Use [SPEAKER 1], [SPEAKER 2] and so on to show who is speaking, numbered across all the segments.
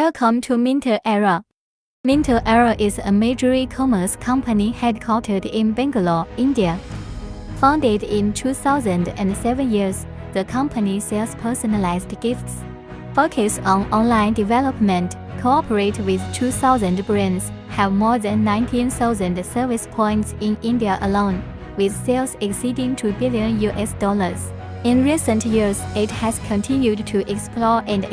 [SPEAKER 1] Welcome to Minter Era. Minter Era is a major e-commerce company headquartered in Bangalore, India. Founded in 2007 years, the company sells personalized gifts. Focus on online development, cooperate with 2,000 brands, have more than 19,000 service points in India alone, with sales exceeding $2 billion. In recent years, it has continued to explore and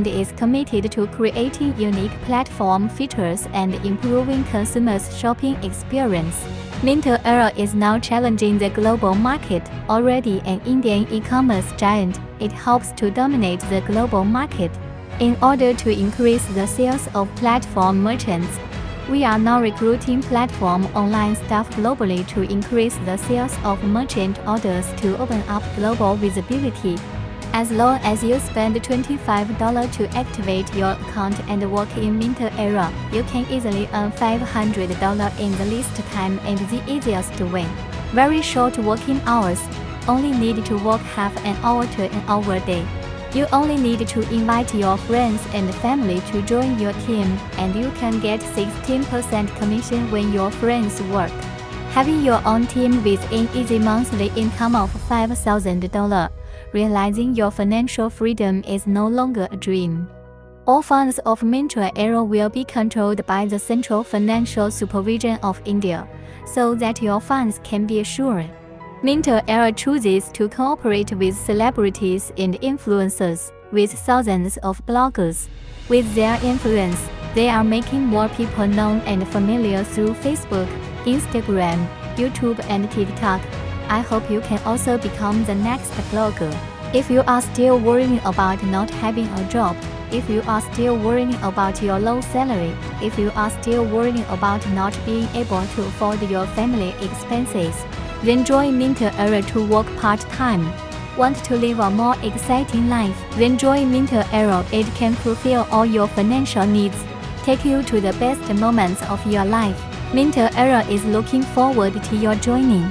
[SPEAKER 1] is committed to creating unique platform features and improving consumers' shopping experience. Minter Era is now challenging the global market. Already an Indian e-commerce giant, it hopes to dominate the global market. In order to increase the sales of platform merchants, we are now recruiting platform online staff globally to increase the sales of merchant orders to open up global visibility. As long as you spend $25 to activate your account and work in Minter Era, you can easily earn $500 in the least time and the easiest way. Very short working hours. Only need to work half an hour to an hour a day. You only need to invite your friends and family to join your team, and you can get 16% commission when your friends work. Having your own team with an easy monthly income of $5,000, realizing your financial freedom is no longer a dream. All funds of Minter Era will be controlled by the Central Financial Supervision of India, so that your funds can be assured. Minter Era chooses to cooperate with celebrities and influencers, with thousands of bloggers. With their influence, they are making more people known and familiar through Facebook, Instagram, YouTube and TikTok. I hope you can also become the next blogger. If you are still worrying about not having a job, if you are still worrying about your low salary, if you are still worrying about not being able to afford your family expenses, then join Minter Era to work part-time. Want to live a more exciting life? Then join Minter Era. It can fulfill all your financial needs, take you to the best moments of your life. Minter Era is looking forward to your joining.